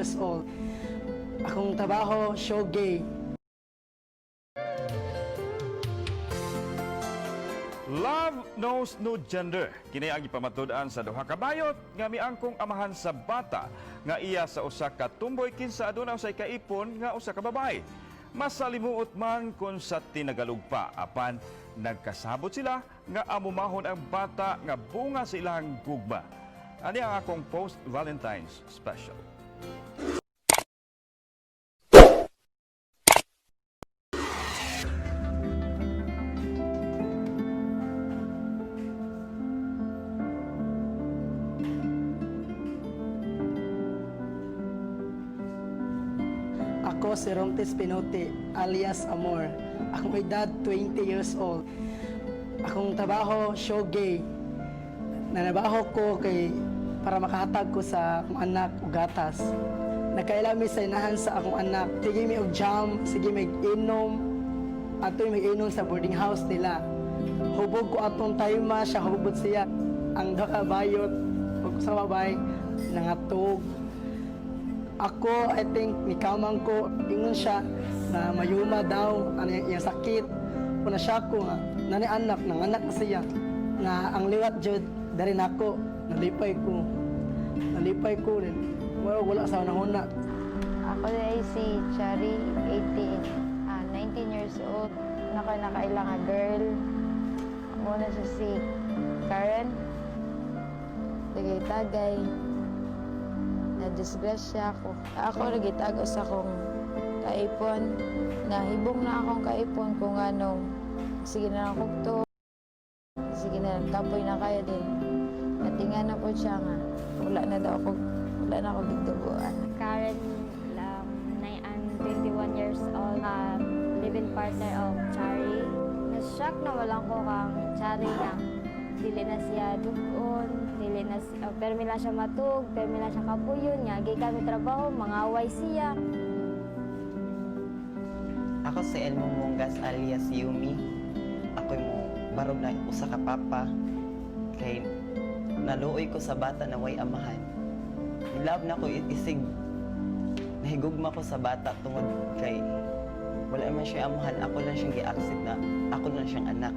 years old. Akong trabaho, showgay. Love knows no gender. Kini ang ipamatud-an sa duha ka bayot nga miangkong amahan sa bata nga iya sa usa ka tomboy kinsa aduna usay kaipon nga usa ka babaye. Masalimuot man kung sa tinagalugpa apan nagkasabot sila nga amumahon ang bata nga bunga sa ilang gugma. Ani ang akong post-Valentine's special. Ako si Romtes Pinote alias Amor. Akong edad 20 years old. Akong trabaho, showgay. Nanabaho ko para makahatag ko sa akong anak o gatas. Nagkailami sa inahan sa akong anak. Sige may og jam, sige may inom. Ato'y may inom sa boarding house nila. Hubog ko atong tayma, siya hubog siya. Ang duha ka bayot, o sa babae, nangatog. Ako, I think, nikamang ko, ingon siya na mayuma daw, ano yung sakit. Kuna siya ko nga, nani anak, nang anak na siya. Nga ang liwat jud, darin ako, nalipay ko. Nalipay ko rin. Wala sa unahuna. Ako ay si Chari, 19 years old. Nakailang nga girl. Muna siya si Karen. Tagay-tagay. Na-disgrasya ako. Ako nagitago sa akong kaipon. Nahibong na akong kaipon kung anong sige na lang to. Sige na lang, kapoy na kaya din. Natingan na po siya nga. Wala na ako ditubuan. Karen, 21 years old, live-in partner of Chari. Na-shock na walang ko kang Chari nga. Dili na siya dugon, dili na siya, permila siya matug, permila siya kapuyon, nga gay kami trabaho, mangaway siya. Ako si Elmo Mungas alias Yumi. Ako mo barog na usa ka papa. Kay naluoy ko sa bata na way amahan. Love na ko isig. Nahigugma ko sa bata tungod kay wala man siya amahan, ako lang siyang gi-accept na ako lang siyang anak.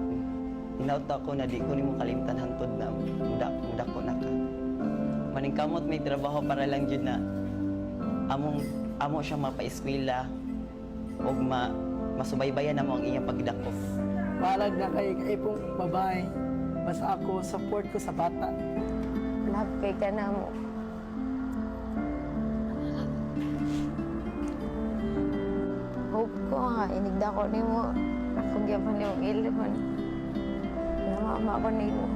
Hinauta ko na di ko nimo kalimtan hangtod na muda ko na ka. Maningkamot may trabaho para lang jud na amo siya mapa-eskwela og masubaybayan namo ang iyang pagdako. Balag na kaipong babae. Basta ako, support ko sa bata. Love kay ka na mo. Hope ko nga, inigda ko ni mo. Akong gyaman ni mong ilipon. Namama ko ni mo.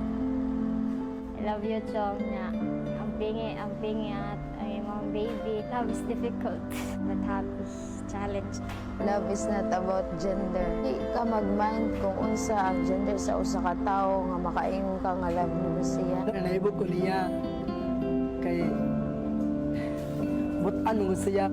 I love you, Chong, na ang pingi at ang imong baby. Love is difficult, but happy. Challenge. Love is not about gender. Di ka mag-mind kung unsa ang gender sa usa ka tawo nga makaingon ka nga love mo siya. Naibog ko niya. Kay butan mo siya.